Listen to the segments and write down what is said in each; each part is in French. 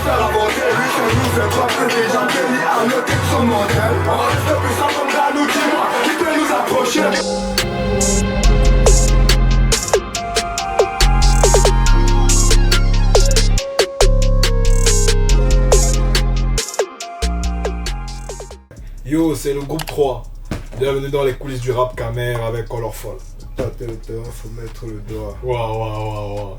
faire la beauté. Lui c'est nous, c'est toi, c'est des gens bénis à noter de son modèle. On reste puissant comme Danou, dis-moi, qui peut nous approcher. Yo, c'est le groupe 3. Bienvenue dans les coulisses du rap Camer avec Colorful. Tâter le terrain, faut mettre le doigt. Waouh.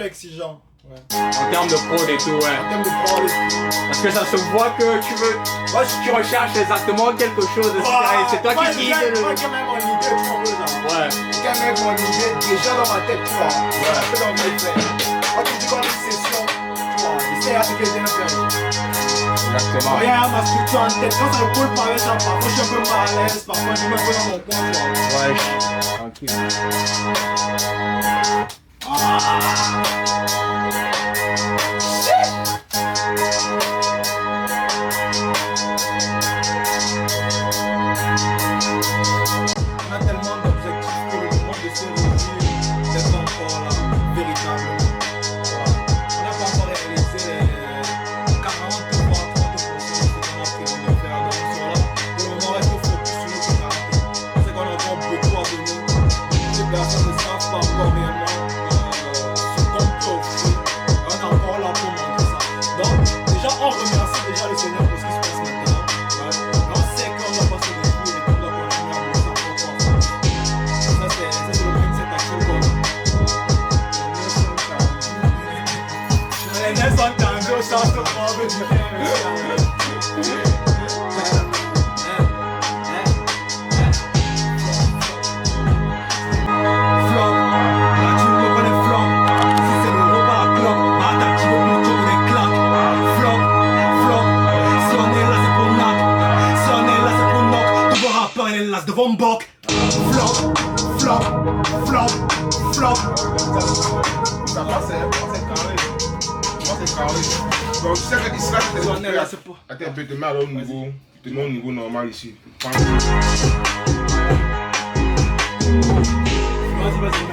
Exigeant. En termes de prod et tout, ouais. Parce que ça se voit que tu veux. Moi, tu recherches exactement quelque chose de sérieux. C'est toi qui guides le. Moi, quand même mon idée, tu vois. Ouais. Quand même mon idée, déjà dans ma tête, tu vois. Ouais. Un peu dans mes faits. Quand tu dis qu'on a une session, tu vois, c'est à ce que j'ai fait. Exactement. Rien à ma structure en tête. Quand ça me coule par ça, parfois je suis un peu mal à l'aise, parfois je me mets dans mon coin, tu vois. Ouais, tranquille. On a tellement d'objectifs que le moment de se réunir d'être encore là, véritablement. On n'a pas encore réalisé les 40 voire 30% de ce qu'on a prévu de faire. Donc sur là, pour le moment, reste focus sur notre caractère. C'est qu'on a encore beaucoup à donner. Les personnes ne savent pas encore réellement ce qu'on peut offrir. On est encore là pour montrer ça. Donc déjà, on remercie déjà le Seigneur pour ce qui se passe maintenant. On sait qu'on doit passer des jours et qu'on doit continuer à bosser encore fort. Ça c'est le but de cette action qu'on a. Les nez sont tendus au sens de propre du devant Mbok. Flop. Ça passe, c'est carré. C'est carré. Donc, tu sais que d'ici là, attends un peu, te mets à au niveau normal ici. Vas-y.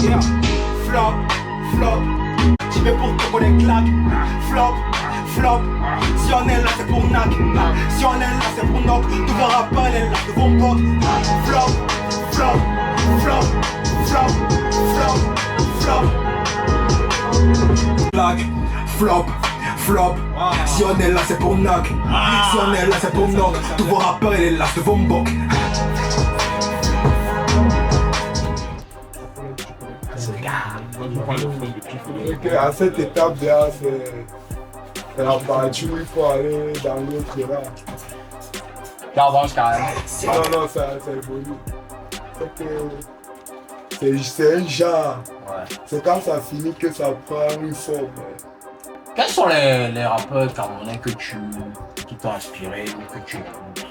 Yeah. Flop. J'y vais pour te connaître claque. Flop. Si on est là c'est pour Nak. Si on est là c'est pour Nok. Tout le rappeur est là devant Mbok. Flop. Blague. Flop. Si on est là c'est pour Nak. Si on est là c'est pour Nok. Tout le rappeur est là devant Mbok. Ok, à cette étape là, c'est la partie où il faut aller dans l'autre là. T'avances carrément. Non, ça évolue. C'est un genre. Ouais. C'est quand ça finit que ça prend une forme. Quels sont les rappeurs camerounais qui t'ont inspiré ou que tu écoutes?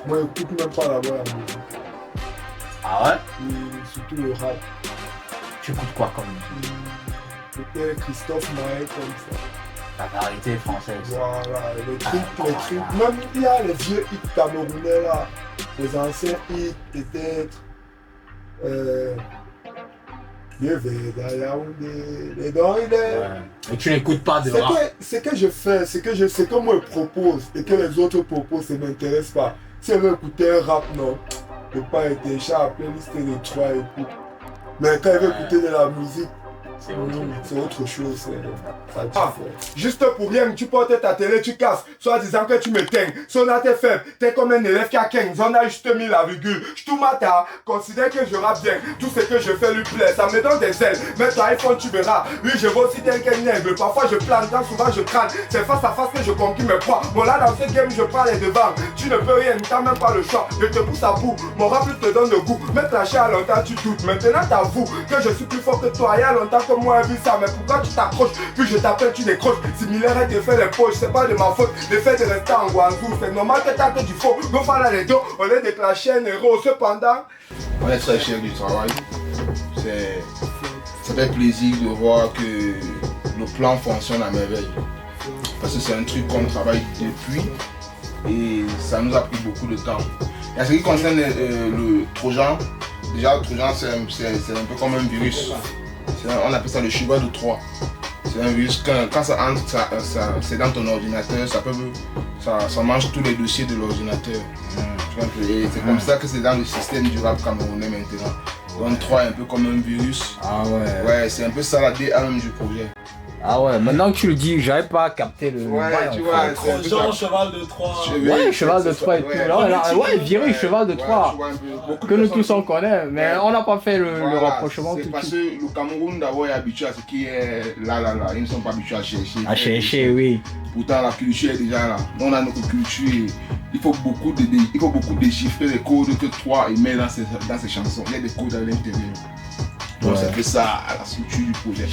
Moi, j'écoute même pas là-bas la musique. Ah ouais? Et surtout le rap. Tu écoutes quoi comme musique? Peut-être Christophe Maé comme ça. La variété française. Voilà, les trucs. Même il y a les vieux hits camerounais là. les anciens hits, peut-être. Les Veda, Yaoundé, les Doridés. Et tu n'écoutes pas de rap. Ce que je fais, ce que moi je propose et que les autres proposent, ça ne m'intéresse pas. Si elle veut écouter un rap, non, je ne peux pas être déjà à la playlist de 3 écoutes. Mais quand elle veut écouter de la musique, c'est autre chose. Ça diffère. Juste pour rien, tu portes ta télé, tu casses, soit disant que tu m'éteins. Si on a tes faibles, t'es comme un élève qui a 15, on a juste mis la virgule. Je tout matin, considère que je rappe bien. Tout ce que je fais lui plaît, ça me donne des ailes. Mais ton iPhone, tu verras. Oui, je vois aussi tel qu'un aigle. Parfois je plane, quand souvent je crâne. C'est face à face que je conquis mes poids. Bon, là dans ce game, je prends les devants. Tu ne peux rien, t'as même pas le choix. Je te pousse à bout, mon rap te donne le goût. Mettre la chair à longtemps, tu doutes. Maintenant, t'avoues que je suis plus fort que toi. Il y a longtemps que moi, j'ai vu ça. Mais pourquoi tu t'accroches? Puis je t'appelle, tu décroches. Similaire à te faire les poches, c'est pas de ma faute. Le fait de rester en Guangzhou, c'est normal que t'as que du faux. Nous voilà les deux, on est déclenché un héros. Cependant, On est très fiers du travail. Ça fait plaisir de voir que le plan fonctionne à merveille. Parce que c'est un truc qu'on travaille depuis et ça nous a pris beaucoup de temps. Et en ce qui concerne le Trojan, déjà le Trojan c'est un peu comme un virus. On appelle ça le cheval de Troie. C'est un virus, quand ça entre, c'est dans ton ordinateur, ça mange tous les dossiers de l'ordinateur. Et c'est comme ça que c'est dans le système du rap camerounais maintenant. Donc 3 est un peu comme un virus. Ah ouais. Ouais, c'est un peu ça la DA du projet. Ah ouais, maintenant que tu le dis, j'avais pas capté le. Ouais, tu vois, c'est un peu Genre ça. cheval de 3. Ouais, cheval de 3 et tout. Ouais, virus, cheval de 3. Que nous tous on connaît, mais on n'a pas fait le rapprochement tout C'est de parce suite. que le Cameroun d'abord est habitué à ce qui est là. Ils ne sont pas habitués à chercher. À chercher, oui. Pourtant la culture est déjà là. On a notre culture et il faut beaucoup déchiffrer les codes que 3 met dans ses chansons. Il y a des codes à l'intérieur. Donc c'est un peu ça la structure du projet.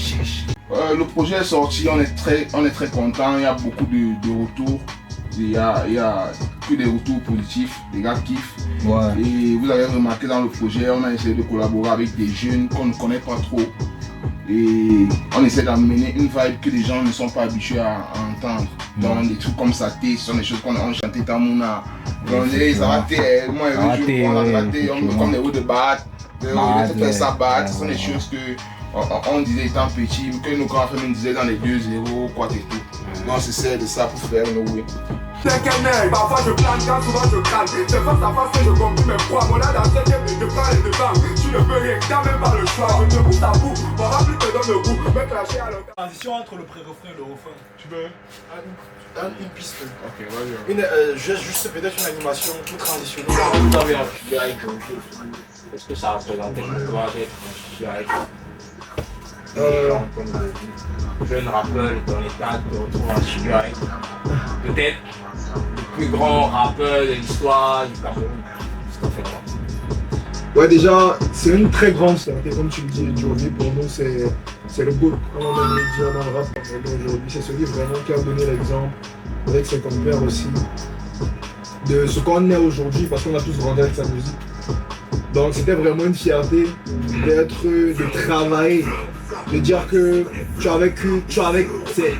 Le projet est sorti, on est très content, il y a beaucoup de retours. Il y a que des retours positifs, les gars kiffent. Ouais. Et vous avez remarqué dans le projet, on a essayé de collaborer avec des jeunes qu'on ne connaît pas trop. Et on essaie d'amener une vibe que les gens ne sont pas habitués à entendre. Donc des trucs comme ça, ce sont des choses qu'on a chanté dans mon art. On dit ça va t'aider, moi on a raté, on comme des hauts de batte, de ça batte, ce sont des choses que on disait étant petit, que nos grands frères nous disaient dans les 2-0, quoi et tout. Non, c'est de ça pour faire nos way. C'est qu'un aigle, parfois je plane, quand souvent je crâne. C'est face à face que je compris mes poids. Mon âge dans cette game, je prends les devants. Tu ne peux rien, t'as même pas le choix. Je te pousse à bout, mon rap te donne le goût. Me clasher à l'autre. Transition entre le pré-refrain et le refrain. Tu veux une piste. Ok, vas-y. Juste peut-être une animation pour transitionner. Vous avez un studio avec qu'est-ce que ça représente le droit d'être un studio avec des jeunes rappeurs dans les cadres de retour en studio avec peut-être le plus grand rappeur de l'histoire du Cameroun. C'est tout fait quoi. ouais, déjà, c'est une très grande fierté, comme tu le dis, Jovi. Pour nous, c'est le goût. Comme on a dit dans le rap aujourd'hui, c'est celui vraiment qui a donné l'exemple avec ses compères aussi de ce qu'on est aujourd'hui, parce qu'on a tous grandi avec sa musique. Donc c'était vraiment une fierté de travailler, de dire que tu as vécu,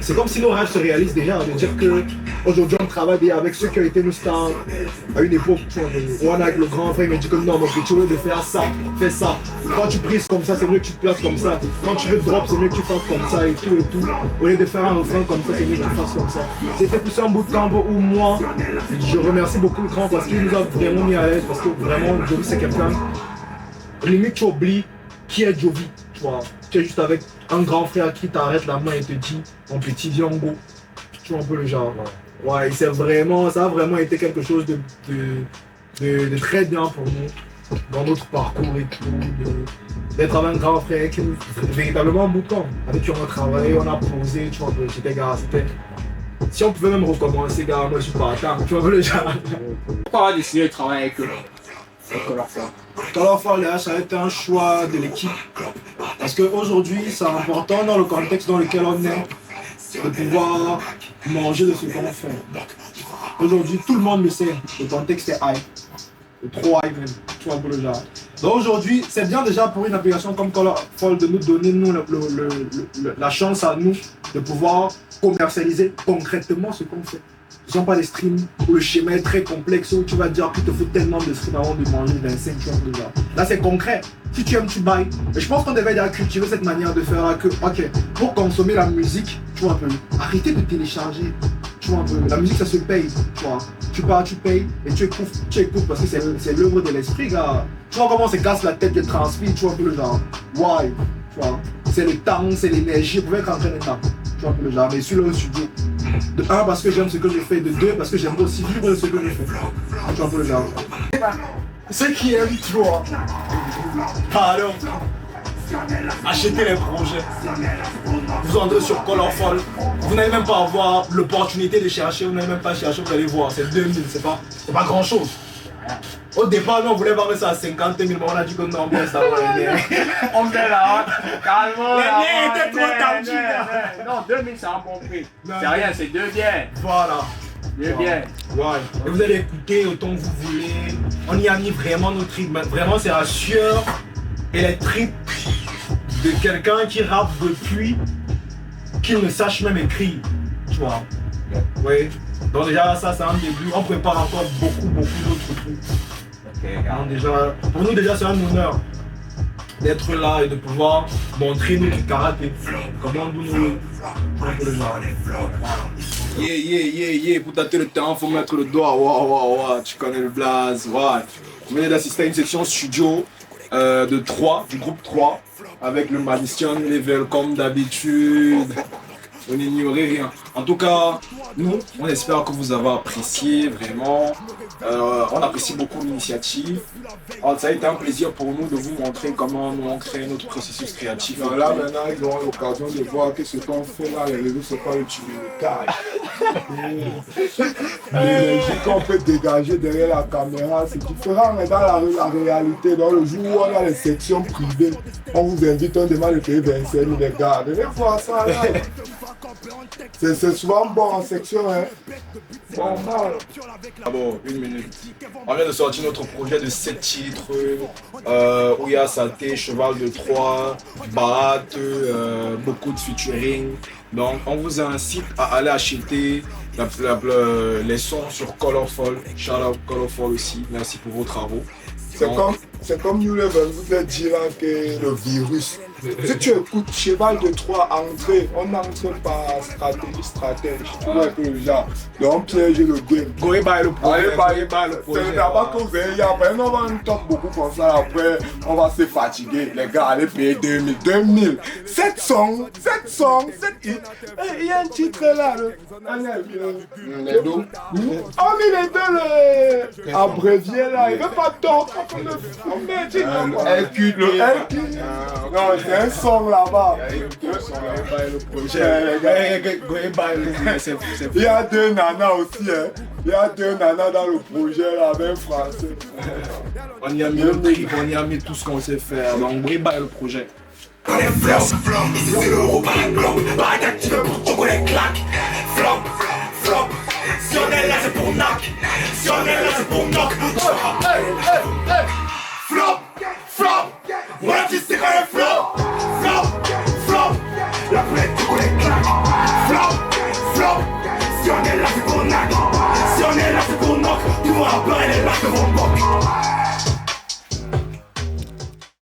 c'est comme si nos rêves se réalisent déjà, de dire que aujourd'hui on travaille avec ceux qui ont été nos stars à une époque où on a avec le grand frère, il me dit que non, mon petit, tu veux de faire ça, fais ça. Quand tu prises comme ça, c'est mieux que tu te places comme ça. Quand tu veux drop, c'est mieux que tu fasses comme ça et tout et tout. Au lieu de faire un refrain comme ça, c'est mieux que tu fasses comme ça. C'était plus un bootcamp où moi, je remercie beaucoup le grand parce qu'il nous a vraiment mis à l'aise, parce que vraiment, Jovi c'est quelqu'un, limite tu oublies qui est Jovi, tu vois. Tu es juste avec un grand frère qui t'arrête la main et te dit, mon petit, viens en go. Tu vois un peu le genre. Ouais, ça a vraiment été quelque chose de très bien pour nous dans notre parcours et tout, d'être avec un grand frère qui nous véritablement un bootcamp. Avec qui on a travaillé, on a posé, tu vois, c'était. Si on pouvait même recommencer, gars, moi je suis pas attendre, tu vois le genre. Pourquoi on a décidé de travailler avec eux? Color Fall, ça a été un choix de l'équipe. Parce qu'aujourd'hui, c'est important dans le contexte dans lequel on est de pouvoir manger de ce qu'on fait. Aujourd'hui, tout le monde le sait, le contexte est high. Trop high même, tu vois un peu le genre. Donc aujourd'hui, c'est bien déjà pour une application comme Color Fall de nous donner la chance à nous de pouvoir commercialiser concrètement ce qu'on fait. Ce ne sont pas des streams où le schéma est très complexe, où tu vas dire qu'il te faut tellement de streams avant de manger 25 choses déjà. Là, c'est concret. Si tu aimes, tu bailles. Et je pense qu'on devait déjà cultiver cette manière de faire là que, ok, pour consommer la musique, tu vois un peu, arrêtez de télécharger. Tu vois un peu, la musique ça se paye, tu vois. Tu pars, tu payes et tu écoutes parce que c'est l'œuvre de l'esprit, gars. Tu vois comment on se casse la tête de transmis, tu vois un peu le genre. Why? Tu vois, c'est le temps, c'est l'énergie, vous pouvez être en train d'être là. Tu vois un peu le genre, mais sur le studio. De un, parce que j'aime ce que je fais, de deux, parce que j'aime aussi vivre ce que je fais. Tu vois un peu le genre. Ceux qui aiment, tu vois. Pardon. Achetez les projets. Vous entrez sur Colorful. Vous n'allez même pas avoir l'opportunité de chercher, vous n'allez même pas chercher, vous allez voir. C'est 2000, c'est pas grand chose. Au départ, nous on voulait vendre ça à 50 000, mais on a dit que non, bon, ça va les On fait là, calmement. nerfs étaient trop tendus. Non, 2000 c'est un bon prix. C'est rien, c'est 2 biens. Voilà. 2 biens. Ouais. Et vous allez écouter autant que vous voulez. On y a mis vraiment nos tripes. Vraiment, c'est la sueur et les tripes de quelqu'un qui rappe depuis qu'il ne sache même écrire. Tu vois. Oui. Donc déjà, ça, c'est un début. On prépare encore beaucoup d'autres trucs. Donc, déjà, pour nous, déjà, c'est un honneur d'être là et de pouvoir montrer notre karaté. Comment nous le genre. Yeah, pour tâter le temps, faut mettre le doigt. Wow, tu connais le blaze. Ouais. On venait d'assister à une section studio de 3, du groupe 3, avec le Madison Level comme d'habitude. On n'ignorait rien. En tout cas, nous, on espère que vous avez apprécié vraiment. On apprécie beaucoup l'initiative. Ça a été un plaisir pour nous de vous montrer comment nous on crée notre processus créatif. Donc là maintenant ils auront l'occasion de voir que ce qu'on fait là, les réseaux c'est pas le timidité. L'énergie qu'on peut dégager derrière la caméra, c'est différent, mais dans la réalité, dans le jour où on a les sections privées, on vous invite, on demande de payer 25 000 les gars. Venez voir ça là. C'est souvent bon en section, hein. Bon, mal. Ah bon, une minute. On vient de sortir notre projet de 7 titres où il y a Saté, Cheval de Troie, Barat, beaucoup de featuring. Donc on vous incite à aller acheter les sons sur Colorful. Shout out Colorful aussi, merci pour vos travaux. C'est comme New Level vous a dit là que le virus. Si tu écoutes Cheval de Troie entrer, on n'entre pas stratège. Tu vois que le genre, on piège le game. Goé by le projet. C'est d'abord que vous avez, après on va nous talk beaucoup comme ça, après on va se fatiguer. Les gars, allez payer 2000. 7 songs, 7 hits. Et il y a un titre là, Les dos. On met les deux, le abrévié là, il veut pas tort. On met le LQD. Non, c'est un son là-bas. Il y a 2 nanas aussi, hein. Il y a 2 nanas dans le projet là, même français. On y a mis le trip, on y a mis tout ce qu'on sait faire. Donc, oui, bah, le projet. On est flop, ici c'est l'euro par la globe. Pas d'active pour choco les claques. Flop, si on est là c'est pour knock. Si on est là c'est pour knock.